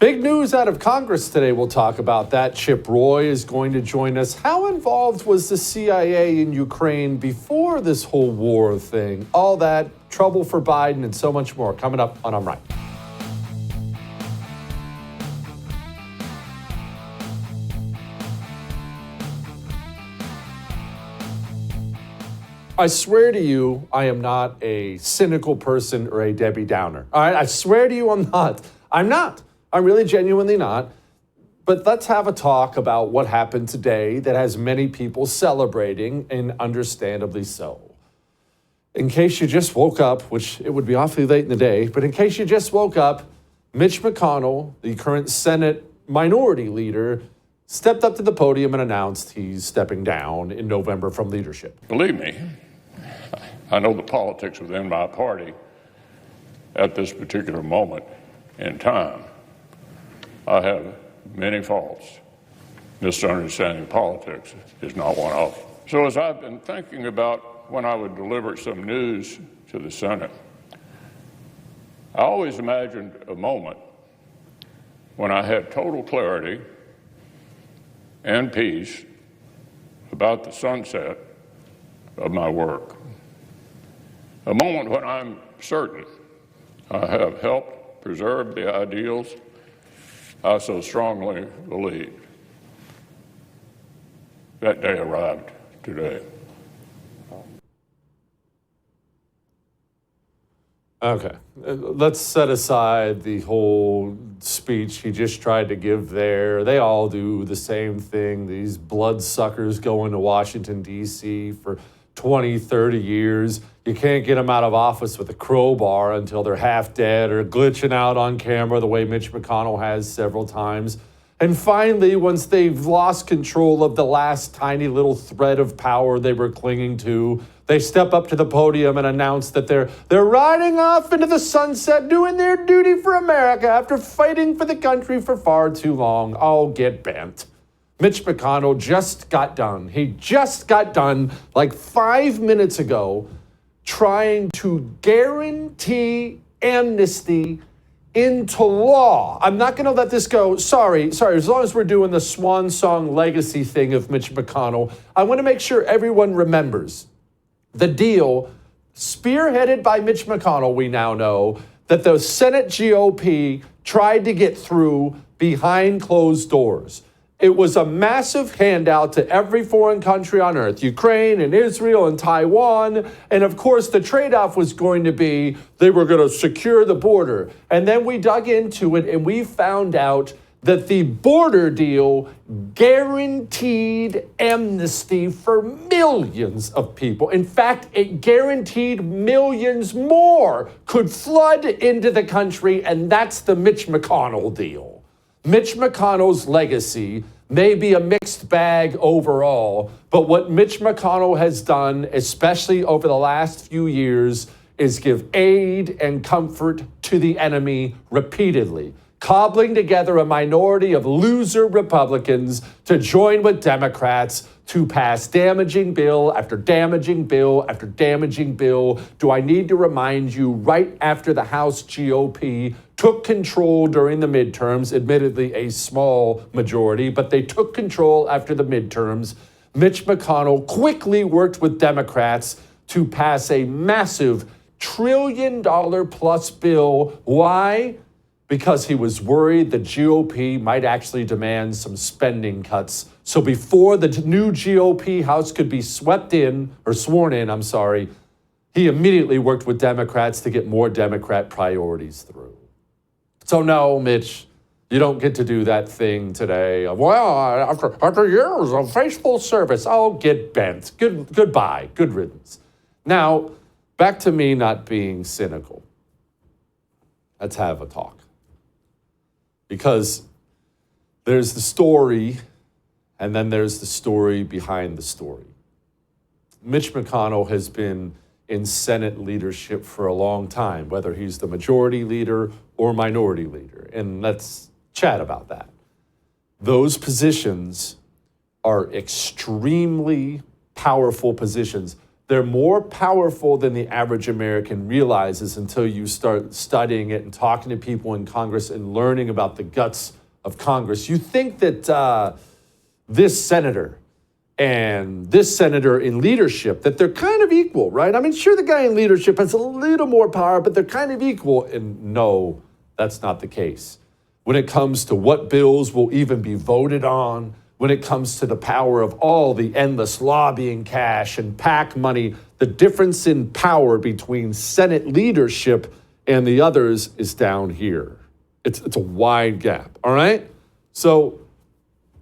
Big news out of Congress today. We'll talk about that. Chip Roy is going to join us. How involved was the CIA in Ukraine before this whole war thing? All that, trouble for Biden, and so much more coming up on I'm Right. I swear to you, I am not a cynical person or a Debbie Downer. All right, I swear to you, I'm not. I'm not. I'm really genuinely not. But let's have a talk about what happened today that has many people celebrating, and understandably so. In case you just woke up, which it would be awfully late in the day, but in case you just woke up, Mitch McConnell, the current Senate minority leader, stepped up to the podium and announced he's stepping down in November from leadership. Believe me, I know the politics within my party at this particular moment in time. I have many faults. Misunderstanding politics is not one of them. So as I've been thinking about when I would deliver some news to the Senate, I always imagined a moment when I had total clarity and peace about the sunset of my work. A moment when I'm certain I have helped preserve the ideals I so strongly believed. That day arrived today. Okay, let's set aside the whole speech he just tried to give there. They all do the same thing. These bloodsuckers going to Washington, D.C. for 20, 30 years. You can't get them out of office with a crowbar until they're half dead or glitching out on camera the way Mitch McConnell has several times. And finally, once they've lost control of the last tiny little thread of power they were clinging to, they step up to the podium and announce that they're riding off into the sunset, doing their duty for America after fighting for the country for far too long. I'll get bent. Mitch McConnell just got done. He just got done like 5 minutes ago trying to guarantee amnesty into law. I'm not going to let this go. Sorry. As long as we're doing the swan song legacy thing of Mitch McConnell, I want to make sure everyone remembers the deal spearheaded by Mitch McConnell, we now know, that the Senate GOP tried to get through behind closed doors. It was a massive handout to every foreign country on earth, Ukraine and Israel and Taiwan. And of course, the trade-off was going to be they were going to secure the border. And then we dug into it and we found out that the border deal guaranteed amnesty for millions of people. In fact, it guaranteed millions more could flood into the country, and that's the Mitch McConnell deal. Mitch McConnell's legacy may be a mixed bag overall, but what Mitch McConnell has done, especially over the last few years, is give aid and comfort to the enemy repeatedly, cobbling together a minority of loser Republicans to join with Democrats to pass damaging bill after damaging bill after damaging bill. Do I need to remind you, right after the House GOP took control during the midterms, admittedly a small majority, but they took control after the midterms, Mitch McConnell quickly worked with Democrats to pass a massive $1 trillion plus bill. Why? Because he was worried the GOP might actually demand some spending cuts. So before the new GOP House could be sworn in, he immediately worked with Democrats to get more Democrat priorities through. So no, Mitch, you don't get to do that thing today. Well, after years of faithful service, I'll get bent. Goodbye. Good riddance. Now, back to me not being cynical. Let's have a talk. Because there's the story, and then there's the story behind the story. Mitch McConnell has been in Senate leadership for a long time, whether he's the majority leader or minority leader. And let's chat about that. Those positions are extremely powerful positions. They're more powerful than the average American realizes until you start studying it and talking to people in Congress and learning about the guts of Congress. You think that this senator and this senator in leadership, that they're kind of equal, right? I mean, sure, the guy in leadership has a little more power, but they're kind of equal. And no, that's not the case. When it comes to what bills will even be voted on, when it comes to the power of all the endless lobbying cash and PAC money, the difference in power between Senate leadership and the others is down here. It's a wide gap, all right? So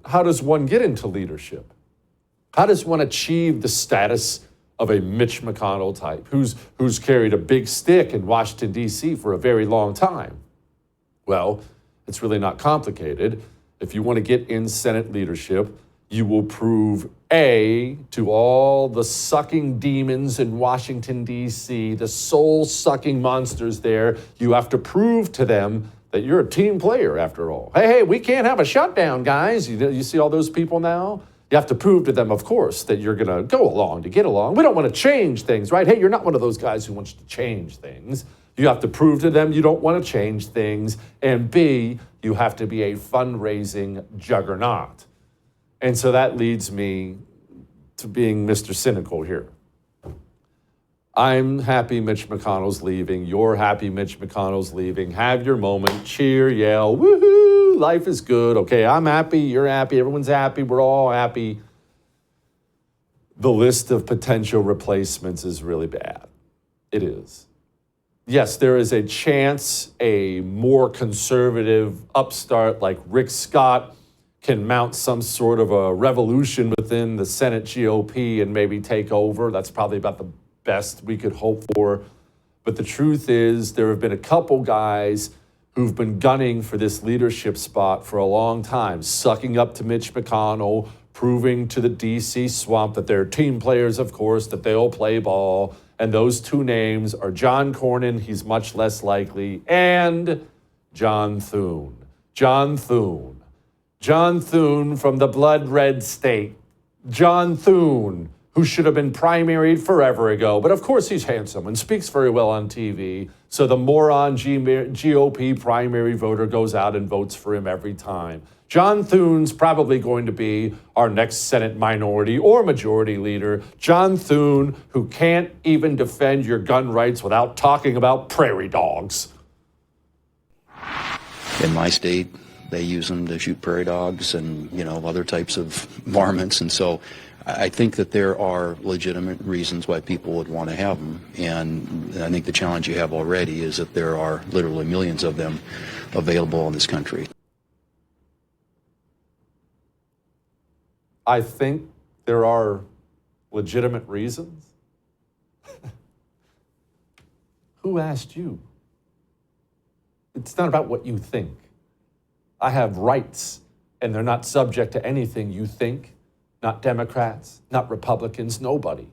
how does one get into leadership? How does one achieve the status of a Mitch McConnell type who's carried a big stick in Washington, D.C. for a very long time? Well, it's really not complicated. If you want to get in Senate leadership, you will prove A, to all the sucking demons in Washington, D.C., the soul-sucking monsters there, you have to prove to them that you're a team player after all. Hey, we can't have a shutdown, guys. You see all those people now? You have to prove to them, of course, that you're going to go along to get along. We don't want to change things, right? Hey, you're not one of those guys who wants to change things. You have to prove to them you don't want to change things. And B, you have to be a fundraising juggernaut. And so that leads me to being Mr. Cynical here. I'm happy Mitch McConnell's leaving. You're happy Mitch McConnell's leaving. Have your moment. Cheer, yell, woohoo, life is good. Okay, I'm happy, you're happy, everyone's happy, we're all happy. The list of potential replacements is really bad. It is. Yes, there is a chance a more conservative upstart like Rick Scott can mount some sort of a revolution within the Senate GOP and maybe take over. That's probably about the best we could hope for. But the truth is, there have been a couple guys who've been gunning for this leadership spot for a long time, sucking up to Mitch McConnell, proving to the DC swamp that they're team players, of course, that they'll play ball. And those two names are John Cornyn, he's much less likely, and John Thune. John Thune. John Thune from the blood red state. John Thune, who should have been primaried forever ago. But of course he's handsome and speaks very well on TV. So the moron GOP primary voter goes out and votes for him every time. John Thune's probably going to be our next Senate minority or majority leader. John Thune, who can't even defend your gun rights without talking about prairie dogs. In my state, they use them to shoot prairie dogs and, other types of varmints. And so I think that there are legitimate reasons why people would want to have them. And I think the challenge you have already is that there are literally millions of them available in this country. I think there are legitimate reasons. Who asked you? It's not about what you think. I have rights, and they're not subject to anything you think. Not Democrats, not Republicans, nobody.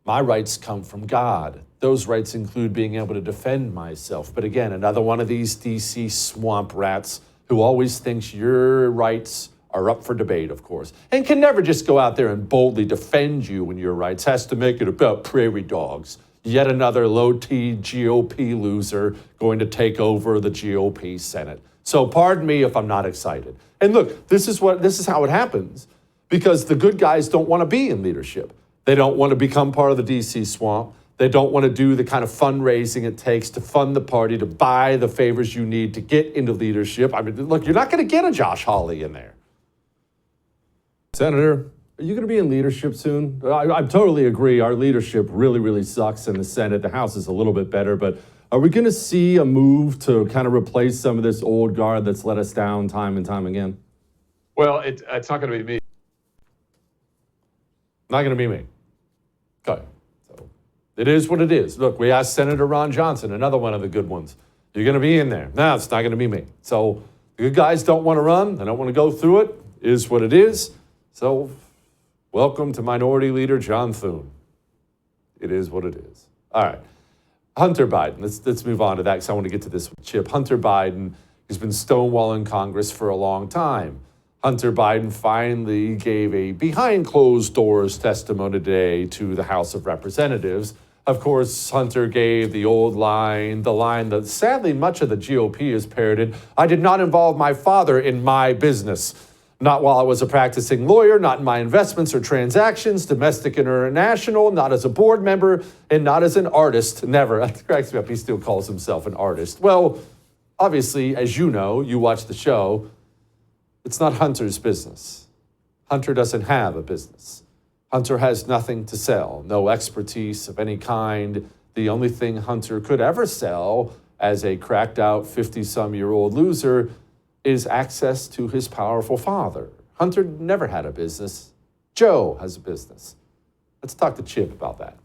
My rights come from God. Those rights include being able to defend myself. But again, another one of these DC swamp rats who always thinks your rights are up for debate, of course, and can never just go out there and boldly defend you when your rights, has to make it about prairie dogs. Yet another low-T GOP loser going to take over the GOP Senate. So pardon me if I'm not excited. And look, this is how it happens, because the good guys don't want to be in leadership. They don't want to become part of the DC swamp. They don't want to do the kind of fundraising it takes to fund the party, to buy the favors you need to get into leadership. I mean, look, you're not going to get a Josh Hawley in there. Senator, are you going to be in leadership soon? I totally agree. Our leadership really, really sucks in the Senate. The House is a little bit better, but are we going to see a move to kind of replace some of this old guard that's let us down time and time again? Well, it's not going to be me. Not going to be me. Okay. So it is what it is. Look, we asked Senator Ron Johnson, another one of the good ones. You're going to be in there. No, it's not going to be me. So the good guys don't want to run. They don't want to go through it. It is what it is. So welcome to Minority Leader John Thune. It is what it is. All right. Hunter Biden. Let's move on to that because I want to get to this with Chip. Hunter Biden has been stonewalling Congress for a long time. Hunter Biden finally gave a behind closed doors testimony today to the House of Representatives. Of course, Hunter gave the old line, the line that sadly much of the GOP has parroted: "I did not involve my father in my business. Not while I was a practicing lawyer, not in my investments or transactions, domestic and international, not as a board member, and not as an artist. Never." That cracks me up. He still calls himself an artist. Well, obviously, as you know, you watch the show, it's not Hunter's business. Hunter doesn't have a business. Hunter has nothing to sell, no expertise of any kind. The only thing Hunter could ever sell as a cracked out 50-some-year-old loser is access to his powerful father. Hunter never had a business. Joe has a business. Let's talk to Chip about that.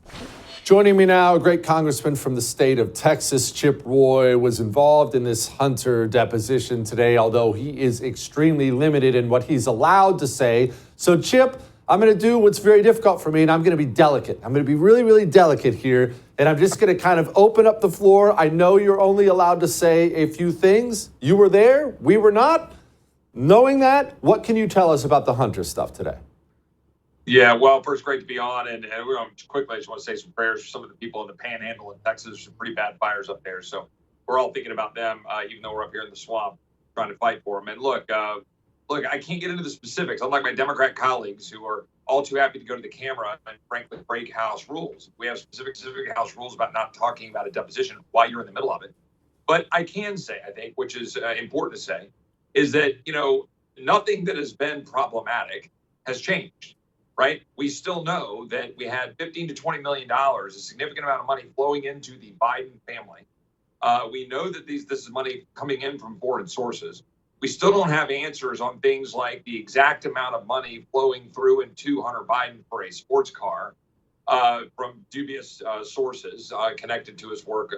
Joining me now, a great congressman from the state of Texas. Chip Roy was involved in this Hunter deposition today, although he is extremely limited in what he's allowed to say. So, Chip, I'm going to do what's very difficult for me, and I'm going to be delicate. I'm going to be really, really delicate here, and I'm just going to kind of open up the floor. I know you're only allowed to say a few things. You were there. We were not. Knowing that, what can you tell us about the Hunter stuff today? Yeah, well, first, great to be on. And we're going to quickly, I just want to say some prayers for some of the people in the Panhandle in Texas. There's some pretty bad fires up there. So we're all thinking about them, even though we're up here in the swamp trying to fight for them. And look, I can't get into the specifics, unlike my Democrat colleagues who are all too happy to go to the camera and frankly break House rules. We have specific House rules about not talking about a deposition while you're in the middle of it. But I can say, I think, which is important to say, is that, nothing that has been problematic has changed, right? We still know that we had $15 to $20 million, a significant amount of money flowing into the Biden family. We know that this is money coming in from foreign sources. We still don't have answers on things like the exact amount of money flowing through and to Hunter Biden for a sports car from dubious sources connected to his work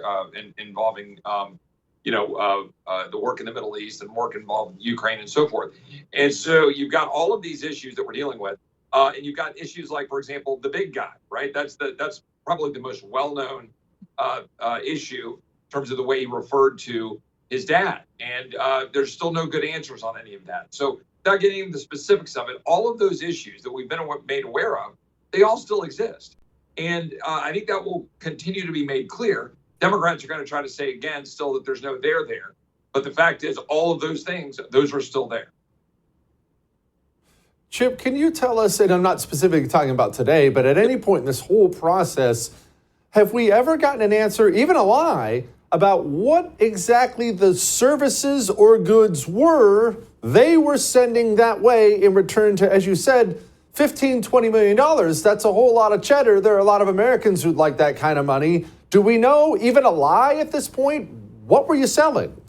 involving, the work in the Middle East and work involved in Ukraine and so forth. And so you've got all of these issues that we're dealing with. And you've got issues like, for example, the big guy, right? That's probably the most well-known issue in terms of the way he referred to his dad. And there's still no good answers on any of that. So without getting into the specifics of it, all of those issues that we've been made aware of, they all still exist. And I think that will continue to be made clear. Democrats are going to try to say again still that there's no there there. But the fact is all of those things, those are still there. Chip, can you tell us, and I'm not specifically talking about today, but at any point in this whole process, have we ever gotten an answer, even a lie, about what exactly the services or goods were they were sending that way in return to, as you said, $15, $20 million? That's a whole lot of cheddar. There are a lot of Americans who'd like that kind of money. Do we know, even a lie at this point? What were you selling?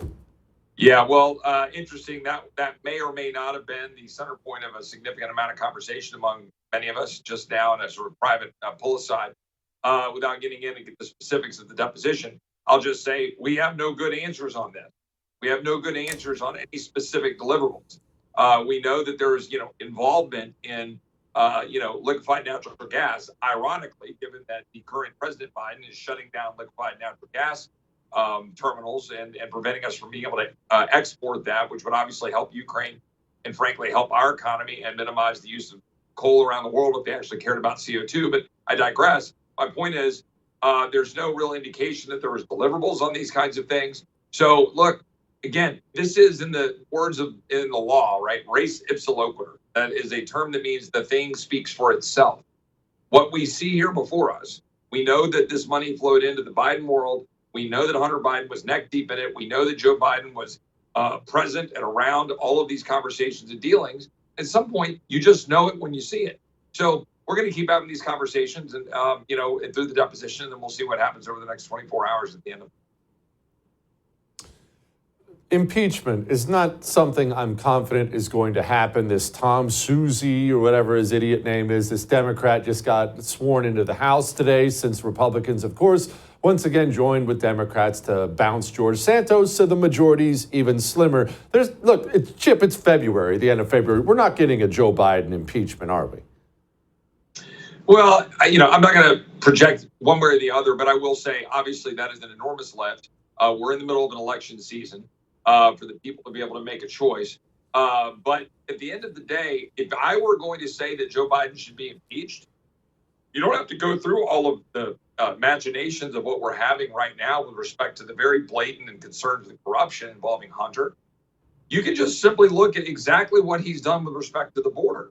Yeah, well, interesting. That may or may not have been the center point of a significant amount of conversation among many of us just now in a sort of private pull aside. Without getting into the specifics of the deposition, I'll just say we have no good answers on this. We have no good answers on any specific deliverables. We know that there is, involvement in, liquefied natural gas. Ironically, given that the current President Biden is shutting down liquefied natural gas terminals and preventing us from being able to export that, which would obviously help Ukraine and frankly help our economy and minimize the use of coal around the world if they actually cared about CO2. But I digress. My point is there's no real indication that there was deliverables on these kinds of things. So look, again, this is in the words in the law, right? Res ipsa loquitur. That is a term that means the thing speaks for itself. What we see here before us, we know that this money flowed into the Biden world. We know that Hunter Biden was neck deep in it. We know that Joe Biden was present and around all of these conversations and dealings. At some point, you just know it when you see it. So we're going to keep having these conversations and, and through the deposition, and we'll see what happens over the next 24 hours at the end of it. Impeachment is not something I'm confident is going to happen. This Tom Suzy or whatever his idiot name is, this Democrat just got sworn into the House today since Republicans, of course, once again joined with Democrats to bounce George Santos, so the majority's even slimmer. Chip, it's February, the end of February. We're not getting a Joe Biden impeachment, are we? Well, I'm not going to project one way or the other, but I will say, obviously, that is an enormous lift. We're in the middle of an election season for the people to be able to make a choice. But at the end of the day, if I were going to say that Joe Biden should be impeached, you don't have to go through all of the machinations of what we're having right now with respect to the very blatant and concerns with corruption involving Hunter. You can just simply look at exactly what he's done with respect to the border,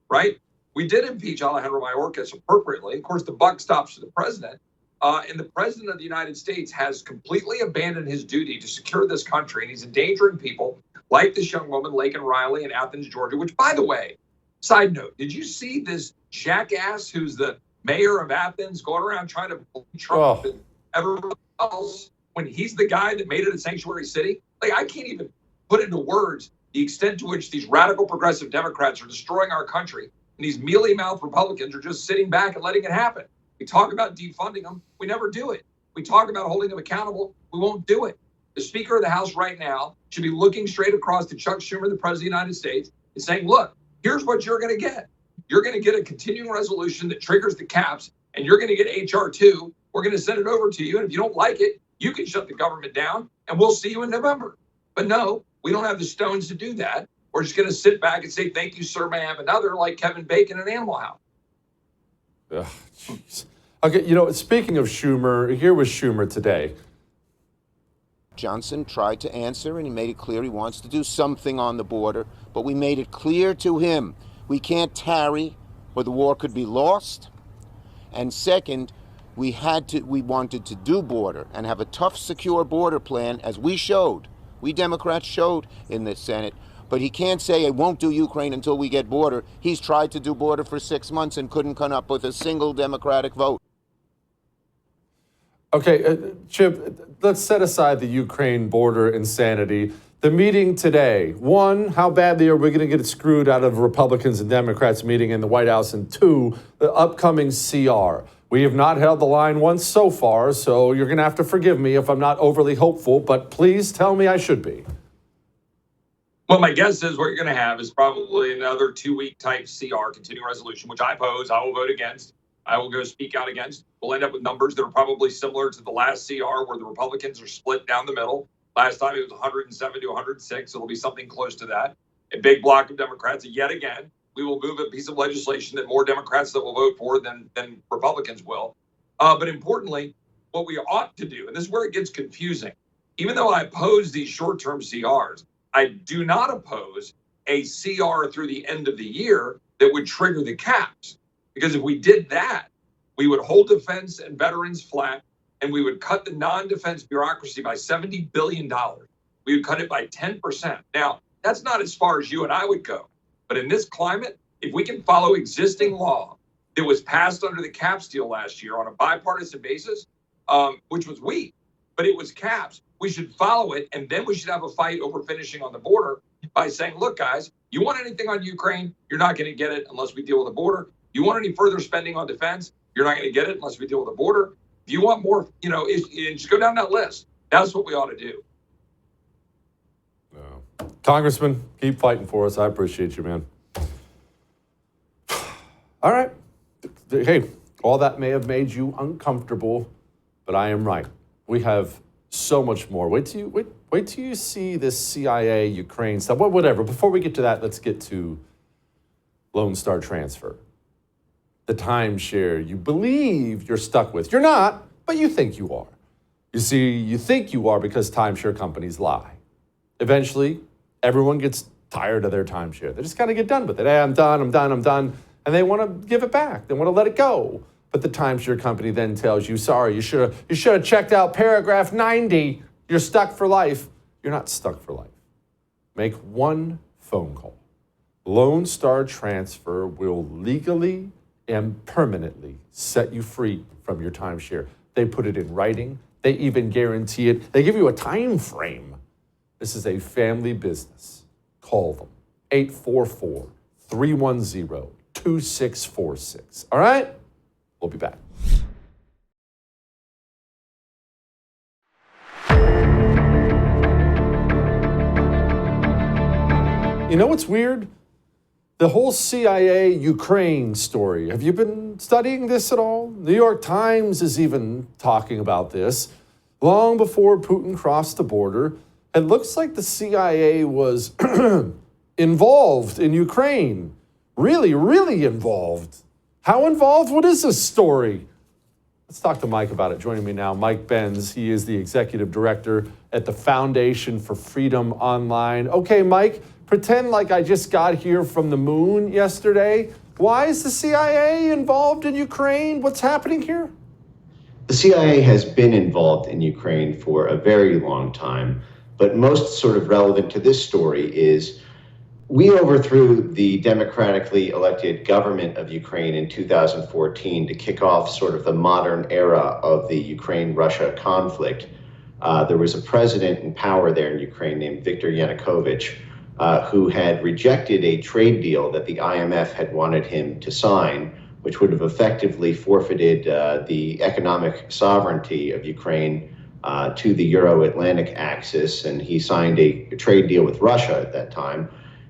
right? We did impeach Alejandro Mayorkas appropriately. Of course, the buck stops with the president. And the president of the United States has completely abandoned his duty to secure this country. And he's endangering people like this young woman, Laken Riley, in Athens, Georgia, which, by the way, side note, did you see this jackass who's the mayor of Athens going around trying to blame Trump and everyone else when he's the guy that made it a sanctuary city? Like, I can't even put into words the extent to which these radical progressive Democrats are destroying our country. And these mealy-mouthed Republicans are just sitting back and letting it happen. We talk about defunding them. We never do it. We talk about holding them accountable. We won't do it. The Speaker of the House right now should be looking straight across to Chuck Schumer, the President of the United States, and saying, look, here's what you're going to get. You're going to get a continuing resolution that triggers the caps, and you're going to get H.R. 2. We're going to send it over to you. And if you don't like it, you can shut the government down, and we'll see you in November. But no, we don't have the stones to do that. We're just going to sit back and say, thank you, sir, may I have another, like Kevin Bacon in Animal House. Ugh, jeez. Okay, speaking of Schumer, here was Schumer today. Johnson tried to answer, and he made it clear he wants to do something on the border, but we made it clear to him we can't tarry or the war could be lost. And second, we wanted to do border and have a tough, secure border plan, as we Democrats showed in the Senate. But he can't say, I won't do Ukraine until we get border. He's tried to do border for 6 months and couldn't come up with a single Democratic vote. Okay, Chip, let's set aside the Ukraine border insanity. The meeting today, one, how badly are we going to get screwed out of Republicans and Democrats meeting in the White House? And two, the upcoming CR. We have not held the line once so far, so you're going to have to forgive me if I'm not overly hopeful, but please tell me I should be. Well, my guess is what you're going to have is probably another 2-week type CR, continuing resolution, which I oppose. I will vote against. I will go speak out against. We'll end up with numbers that are probably similar to the last CR, where the Republicans are split down the middle. Last time it was 107 to 106, so it'll be something close to that. A big block of Democrats, and yet again, we will move a piece of legislation that more Democrats that will vote for than Republicans will. But importantly, what we ought to do, and this is where it gets confusing, even though I oppose these short-term CRs, I do not oppose a CR through the end of the year that would trigger the caps. Because if we did that, we would hold defense and veterans flat, and we would cut the non-defense bureaucracy by $70 billion. We would cut it by 10%. Now, that's not as far as you and I would go. But in this climate, if we can follow existing law that was passed under the caps deal last year on a bipartisan basis, which was weak, but it was caps, we should follow it, and then we should have a fight over finishing on the border by saying, look, guys, you want anything on Ukraine, you're not going to get it unless we deal with the border. You want any further spending on defense, you're not going to get it unless we deal with the border. If you want more, just go down that list. That's what we ought to do. No. Congressman, keep fighting for us. I appreciate you, man. All right. Hey, all that may have made you uncomfortable, but I am right. We have so much more. Wait till you see this CIA Ukraine stuff. Well, whatever. Before we get to that, let's get to Lone Star Transfer. The timeshare you believe you're stuck with. You're not, but you think you are. You see, you think you are because timeshare companies lie. Eventually, everyone gets tired of their timeshare. They just kind of get done with it. Hey, I'm done. And they want to give it back. They want to let it go. But the timeshare company then tells you, sorry, you should have checked out paragraph 90. You're stuck for life. You're not stuck for life. Make one phone call. Lone Star Transfer will legally and permanently set you free from your timeshare. They put it in writing. They even guarantee it. They give you a time frame. This is a family business. Call them. 844-310-2646. All right? We'll be back. You know what's weird? The whole CIA Ukraine story. Have you been studying this at all? New York Times is even talking about this. Long before Putin crossed the border, it looks like the CIA was involved in Ukraine. Really, really involved. How involved? What is this story? Let's talk to Mike about it. Joining me now, Mike Benz. He is the executive director at the Foundation for Freedom Online. Okay, Mike, pretend like I just got here from the moon yesterday. Why is the CIA involved in Ukraine? What's happening here? The CIA has been involved in Ukraine for a very long time, but most sort of relevant to this story is we overthrew the democratically elected government of Ukraine in 2014 to kick off sort of the modern era of the Ukraine-Russia conflict. There was a president in power there in Ukraine named Viktor Yanukovych, who had rejected a trade deal that the IMF had wanted him to sign, which would have effectively forfeited the economic sovereignty of Ukraine to the Euro-Atlantic axis. And he signed a trade deal with Russia at that time.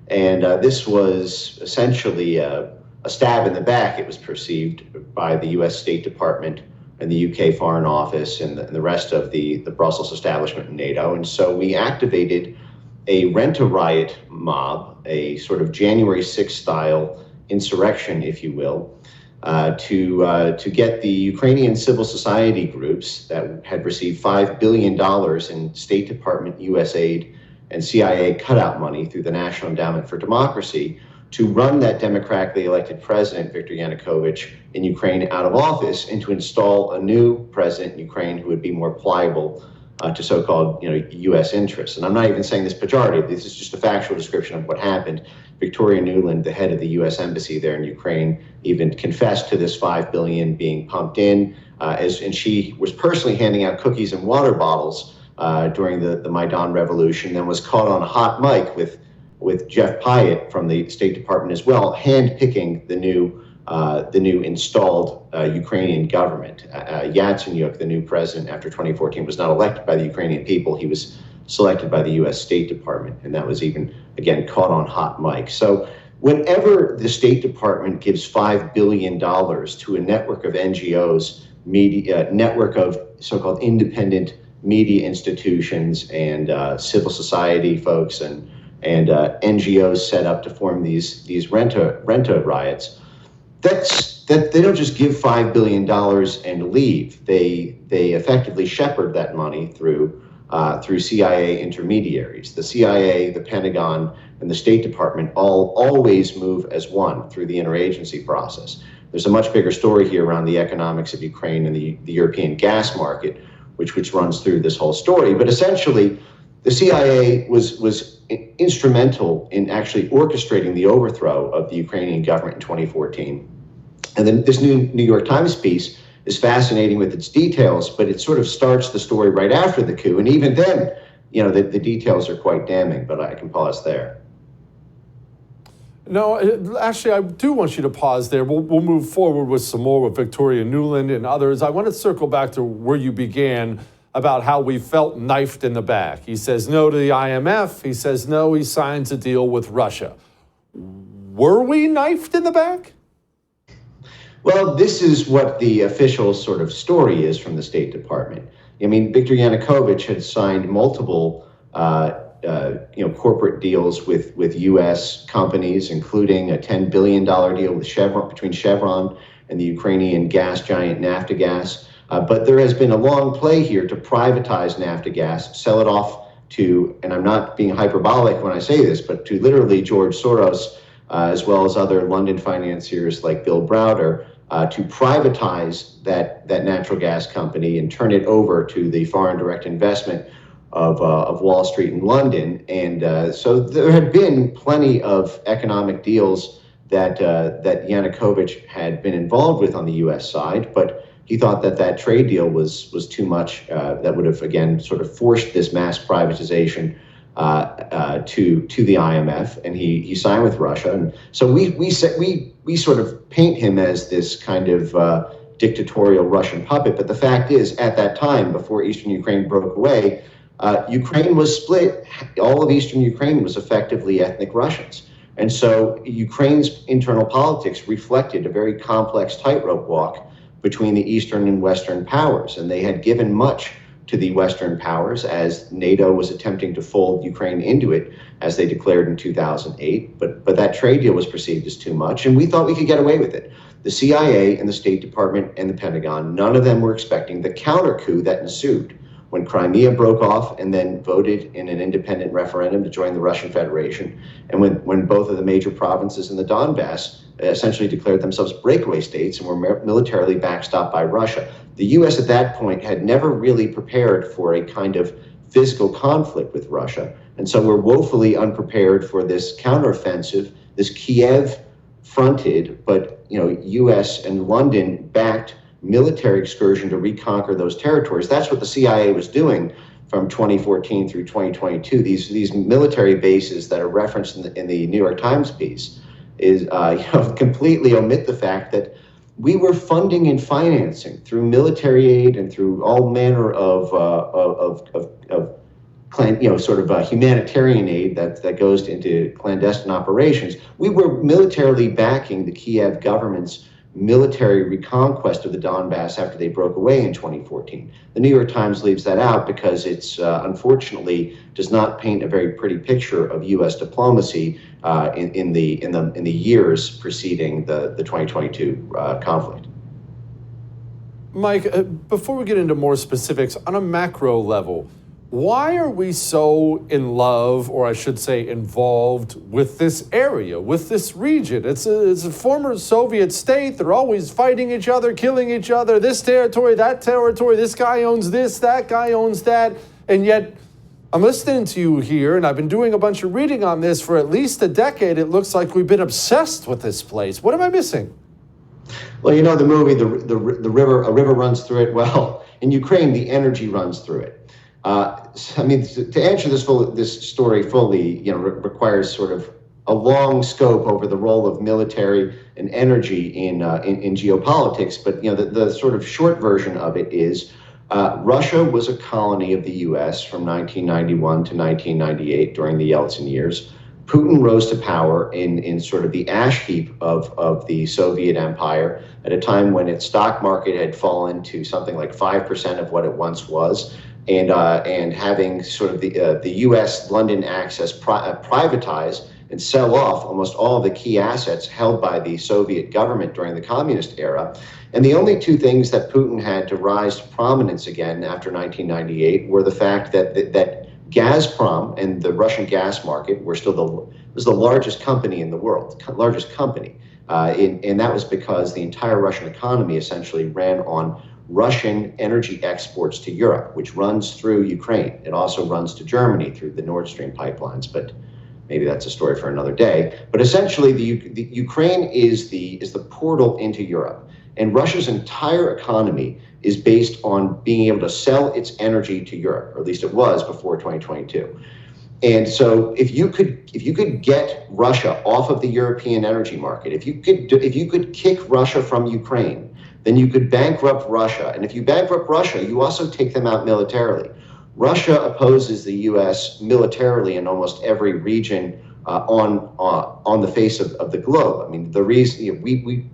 And this was essentially a stab in the back, it was perceived, by the US State Department and the UK Foreign Office and the rest of the Brussels establishment in NATO. And so we activated a rent-a-riot mob, a sort of January 6th style insurrection, if you will, to get the Ukrainian civil society groups that had received $5 billion in State Department, USAID, and CIA cutout money through the National Endowment for Democracy to run that democratically elected president, Viktor Yanukovych, in Ukraine out of office, and to install a new president in Ukraine who would be more pliable to so-called, U.S. interests. And I'm not even saying this pejorative. This is just a factual description of what happened. Victoria Nuland, the head of the U.S. embassy there in Ukraine, even confessed to this $5 billion being pumped in, and she was personally handing out cookies and water bottles during the Maidan revolution, then was caught on a hot mic with Jeff Pyatt from the State Department as well, hand-picking the new installed Ukrainian government. Yatsenyuk, the new president after 2014, was not elected by the Ukrainian people. He was selected by the U.S. State Department, and that was even, again, caught on hot mic. So whenever the State Department gives $5 billion to a network of NGOs, network of so-called independent media institutions and civil society folks and NGOs set up to form these renta riots, that they don't just give $5 billion and leave. They effectively shepherd that money through CIA intermediaries. The CIA, the Pentagon, and the State Department always move as one through the interagency process. There's a much bigger story here around the economics of Ukraine and the European gas market, which runs through this whole story. But essentially, the CIA was instrumental in actually orchestrating the overthrow of the Ukrainian government in 2014. And then this New York Times piece is fascinating with its details, but it sort of starts the story right after the coup. And even then, the details are quite damning, but I can pause there. No, actually, I do want you to pause there. We'll move forward with some more with Victoria Nuland and others. I want to circle back to where you began about how we felt knifed in the back. He says no to the IMF. He says no, he signs a deal with Russia. Were we knifed in the back? Well, this is what the official sort of story is from the State Department. I mean, Viktor Yanukovych had signed multiple corporate deals with U.S. companies, including a $10 billion deal with between Chevron and the Ukrainian gas giant Naftogaz. But there has been a long play here to privatize Naftogaz, sell it off to, and I'm not being hyperbolic when I say this, but to literally George Soros, as well as other London financiers like Bill Browder, to privatize that natural gas company and turn it over to the foreign direct investment of Wall Street in London. And so there had been plenty of economic deals that Yanukovych had been involved with on the U.S. side, but he thought that trade deal was too much. That would have, again, sort of forced this mass privatization to the IMF, and he signed with Russia. And so we sort of paint him as this kind of dictatorial Russian puppet. But the fact is, at that time, before Eastern Ukraine broke away, Ukraine was split. All of Eastern Ukraine was effectively ethnic Russians. And so Ukraine's internal politics reflected a very complex tightrope walk between the Eastern and Western powers. And they had given much to the Western powers as NATO was attempting to fold Ukraine into it, as they declared in 2008. But that trade deal was perceived as too much, and we thought we could get away with it. The CIA and the State Department and the Pentagon, none of them were expecting the counter coup that ensued when Crimea broke off and then voted in an independent referendum to join the Russian Federation, and when both of the major provinces in the Donbass essentially declared themselves breakaway states and were militarily backstopped by Russia. The U.S. at that point had never really prepared for a kind of physical conflict with Russia, and so we're woefully unprepared for this counteroffensive, this Kiev-fronted, but U.S. and London-backed military excursion to reconquer those territories. That's what the CIA was doing from 2014 through 2022. These military bases that are referenced in the New York Times piece is completely omit the fact that we were funding and financing through military aid and through all manner of humanitarian aid that goes into clandestine operations. We were militarily backing the Kiev government's military reconquest of the Donbass after they broke away in 2014. The New York Times leaves that out because it's unfortunately does not paint a very pretty picture of U.S. diplomacy in the years preceding the 2022 conflict. Mike, before we get into more specifics, on a macro level, why are we so in love, or I should say involved, with this area, with this region? It's a former Soviet state. They're always fighting each other, killing each other, this territory, this guy owns this, that guy owns that. And yet, I'm listening to you here, and I've been doing a bunch of reading on this for at least a decade. It looks like we've been obsessed with this place. What am I missing? Well, the movie, the river, a river runs through it. Well, in Ukraine, the energy runs through it. To answer this story fully, requires sort of a long scope over the role of military and energy in geopolitics. But the sort of short version of it is Russia was a colony of the U.S. from 1991 to 1998 during the Yeltsin years. Putin rose to power in sort of the ash heap of the Soviet Empire at a time when its stock market had fallen to something like 5% of what it once was. And having sort of the U.S. London access privatize and sell off almost all of the key assets held by the Soviet government during the communist era. And the only two things that Putin had to rise to prominence again after 1998 were the fact that Gazprom and the Russian gas market was the largest company in the world, largest company. And that was because the entire Russian economy essentially ran on Russian energy exports to Europe, which runs through Ukraine. It also runs to Germany through the Nord Stream pipelines, but maybe that's a story for another day. But essentially, the Ukraine is the portal into Europe, and Russia's entire economy is based on being able to sell its energy to Europe, or at least it was before 2022. And so, if you could get Russia off of the European energy market, if you could kick Russia from Ukraine, then you could bankrupt Russia. And if you bankrupt Russia, you also take them out militarily. Russia opposes the U.S. militarily in almost every region on the face of the globe. I mean, the reason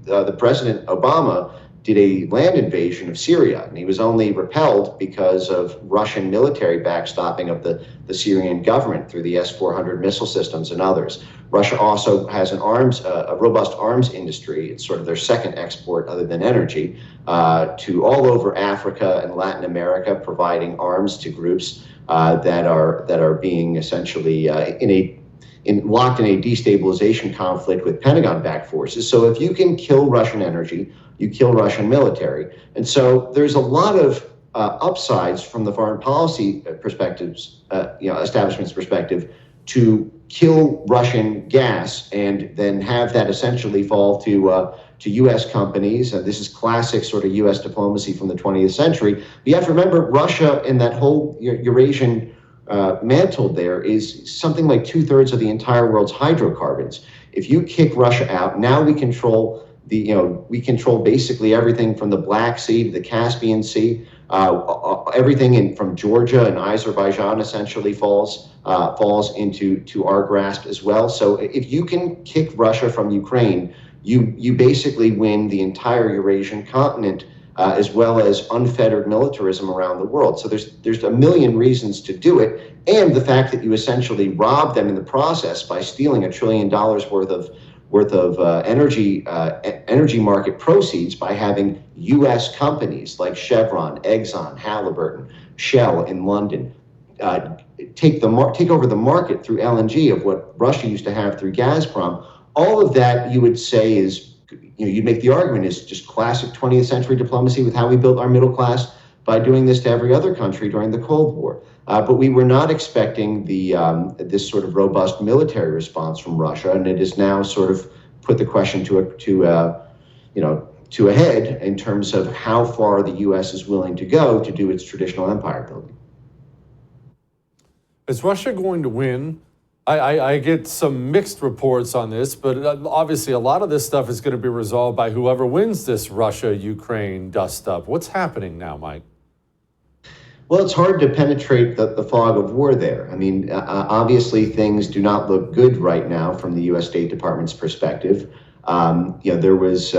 the President Obama did a land invasion of Syria, and he was only repelled because of Russian military backstopping of the Syrian government through the S-400 missile systems and others. Russia also has a robust arms industry. It's sort of their second export other than energy to all over Africa and Latin America, providing arms to groups that are being essentially locked in a destabilization conflict with Pentagon-backed forces. So if you can kill Russian energy, you kill Russian military. And so there's a lot of upsides from the foreign policy establishment's perspective to kill Russian gas and then have that essentially fall to U.S. companies. And this is classic sort of U.S. diplomacy from the 20th century. But you have to remember, Russia and that whole Eurasian mantle there is something like 2/3 of the entire world's hydrocarbons. If you kick Russia out, now we control basically everything from the Black Sea to the Caspian Sea. Everything from Georgia and Azerbaijan essentially falls into our grasp as well. So if you can kick Russia from Ukraine, you basically win the entire Eurasian continent as well as unfettered militarism around the world. So there's a million reasons to do it, and the fact that you essentially rob them in the process by stealing $1 trillion worth of energy market proceeds by having U.S. companies like Chevron, Exxon, Halliburton, Shell in London take over the market through LNG of what Russia used to have through Gazprom. All of that, you would say, is, you'd make the argument is just classic 20th century diplomacy with how we built our middle class by doing this to every other country during the Cold War. But we were not expecting this sort of robust military response from Russia, and it has now sort of put the question to a head in terms of how far the U.S. is willing to go to do its traditional empire building. Is Russia going to win? I get some mixed reports on this, but obviously a lot of this stuff is going to be resolved by whoever wins this Russia-Ukraine dust-up. What's happening now, Mike? Well, it's hard to penetrate the fog of war there. I mean, obviously things do not look good right now from the U.S. State Department's perspective. There was,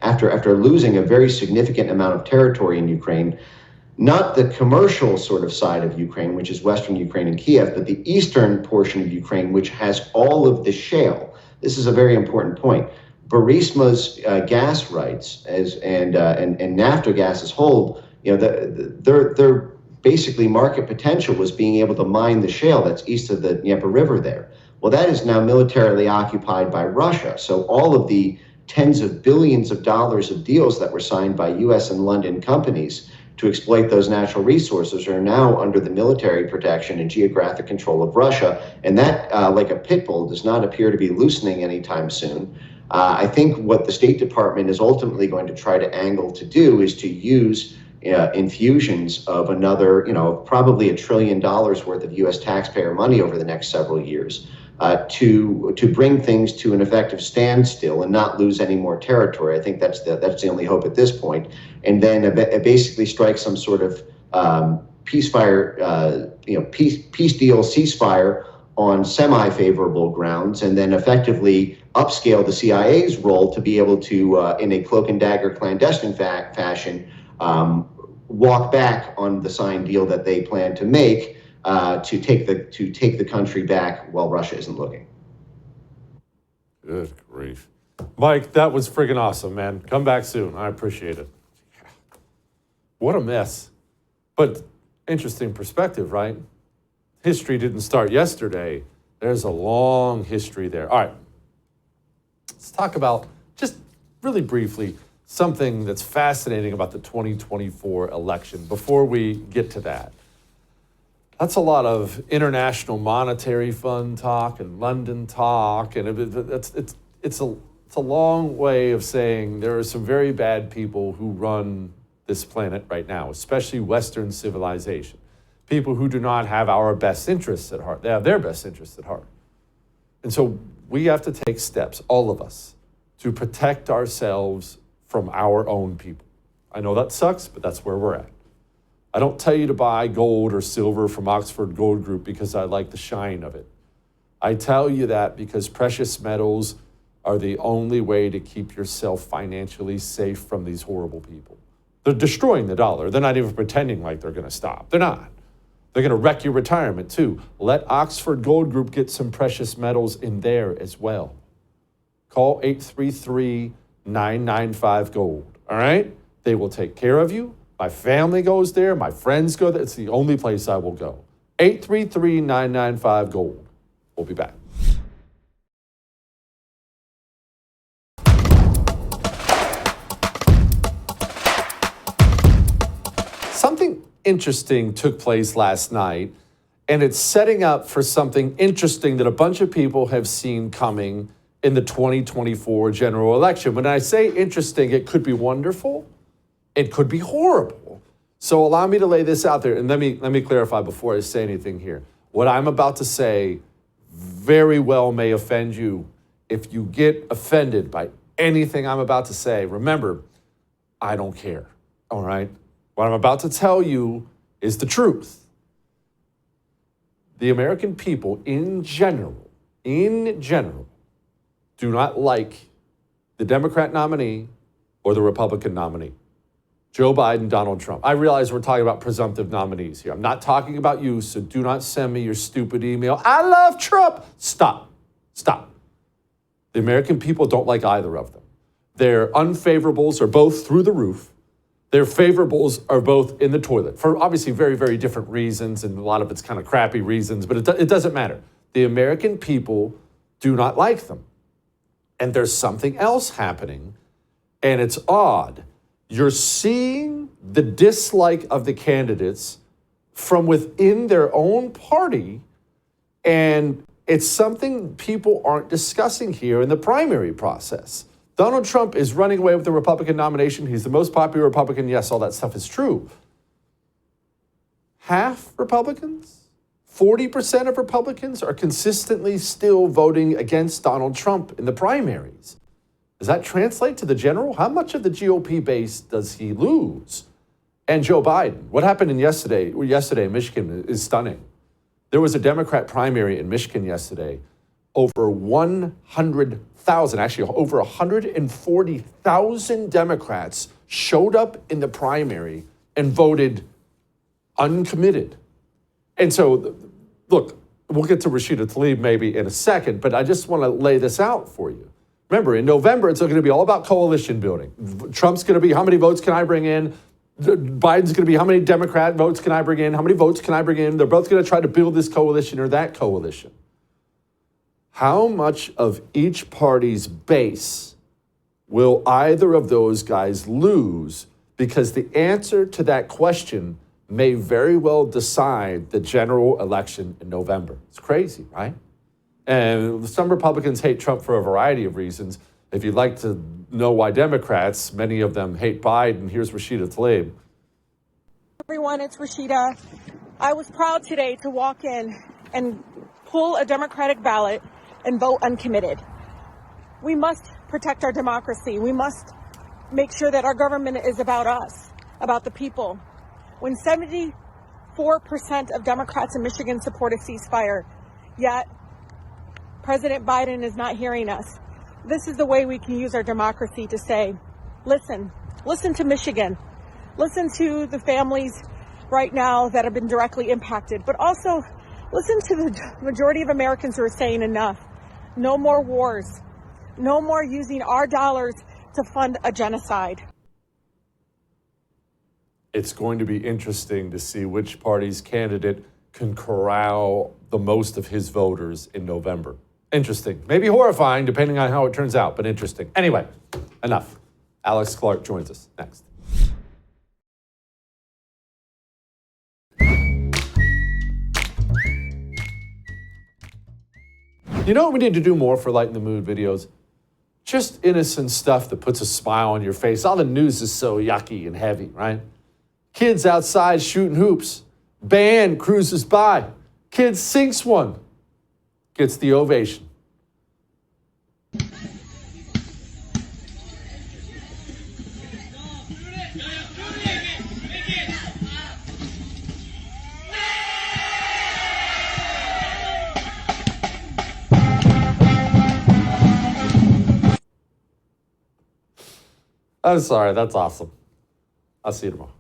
after losing a very significant amount of territory in Ukraine, not the commercial sort of side of Ukraine, which is Western Ukraine and Kiev, but the eastern portion of Ukraine, which has all of the shale. This is a very important point. Burisma's gas rights and Naftogaz's hold, their basically market potential was being able to mine the shale that's east of the Dnieper River there. Well, that is now militarily occupied by Russia. So all of the tens of billions of dollars of deals that were signed by U.S. and London companies to exploit those natural resources are now under the military protection and geographic control of Russia. And that, like a pit bull, does not appear to be loosening anytime soon. I think what the State Department is ultimately going to try to angle to do is to use infusions of another, probably $1 trillion worth of U.S. taxpayer money over the next several years to bring things to an effective standstill and not lose any more territory. I think that's the only hope at this point. And then basically strike some sort of peace deal, ceasefire on semi-favorable grounds, and then effectively upscale the CIA's role to be able to, in a cloak and dagger clandestine fashion, walk back on the signed deal that they plan to make to take the country back while Russia isn't looking. Good grief. Mike, that was friggin' awesome, man. Come back soon. I appreciate it. What a mess. But interesting perspective, right? History didn't start yesterday. There's a long history there. All right. Let's talk about, just really briefly, something that's fascinating about the 2024 election. Before we get to that, that's a lot of International Monetary Fund talk and London talk, and it's a long way of saying there are some very bad people who run this planet right now, especially Western civilization. People who do not have our best interests at heart. They have their best interests at heart. And so we have to take steps, all of us, to protect ourselves from our own people. I know that sucks, but that's where we're at. I don't tell you to buy gold or silver from Oxford Gold Group because I like the shine of it. I tell you that because precious metals are the only way to keep yourself financially safe from these horrible people. They're destroying the dollar. They're not even pretending like they're going to stop. They're not. They're going to wreck your retirement too. Let Oxford Gold Group get some precious metals in there as well. Call 833-995-GOLD, all right? They will take care of you. My family goes there. My friends go there. It's the only place I will go. 833-995-GOLD. We'll be back. Something interesting took place last night, and it's setting up for something interesting that a bunch of people have seen coming in the 2024 general election. When I say interesting, it could be wonderful, it could be horrible. So allow me to lay this out there, and let me clarify before I say anything here. What I'm about to say very well may offend you. If you get offended by anything I'm about to say, remember, I don't care, all right? What I'm about to tell you is the truth. The American people in general, do not like the Democrat nominee or the Republican nominee. Joe Biden, Donald Trump. I realize we're talking about presumptive nominees here. I'm not talking about you, so do not send me your stupid email. I love Trump. Stop. The American people don't like either of them. Their unfavorables are both through the roof. Their favorables are both in the toilet for obviously very, very different reasons, and a lot of it's kind of crappy reasons, but it doesn't matter. The American people do not like them. And there's something else happening, and it's odd. You're seeing the dislike of the candidates from within their own party, and it's something people aren't discussing here in the primary process. Donald Trump is running away with the Republican nomination. He's the most popular Republican. Yes, all that stuff is true. Half Republicans, 40% of Republicans are consistently still voting against Donald Trump in the primaries. Does that translate to the general? How much of the GOP base does he lose? And Joe Biden, what happened yesterday in Michigan is stunning. There was a Democrat primary in Michigan yesterday. Over 100,000, actually over 140,000 Democrats showed up in the primary and voted uncommitted. And so, look, we'll get to Rashida Tlaib maybe in a second, but I just want to lay this out for you. Remember, in November, it's going to be all about coalition building. Trump's going to be, how many votes can I bring in? Biden's going to be, how many Democrat votes can I bring in? How many votes can I bring in? They're both going to try to build this coalition or that coalition. How much of each party's base will either of those guys lose? Because the answer to that question may very well decide the general election in November. It's crazy, right? And some Republicans hate Trump for a variety of reasons. If you'd like to know why Democrats, many of them hate Biden, here's Rashida Tlaib. Everyone, it's Rashida. I was proud today to walk in and pull a Democratic ballot and vote uncommitted. We must protect our democracy. We must make sure that our government is about us, about the people. When 74% of Democrats in Michigan support a ceasefire, yet President Biden is not hearing us. This is the way we can use our democracy to say, listen to Michigan. Listen to the families right now that have been directly impacted, but also listen to the majority of Americans who are saying enough. No more wars. No more using our dollars to fund a genocide. It's going to be interesting to see which party's candidate can corral the most of his voters in November. Interesting. Maybe horrifying, depending on how it turns out, but interesting. Anyway, enough. Alex Clark joins us next. You know what we need to do more for Lighten the Mood videos? Just innocent stuff that puts a smile on your face. All the news is so yucky and heavy, right? Kids outside shooting hoops. Band cruises by. Kid sinks one. Gets the ovation. I'm sorry, that's awesome. I'll see you tomorrow.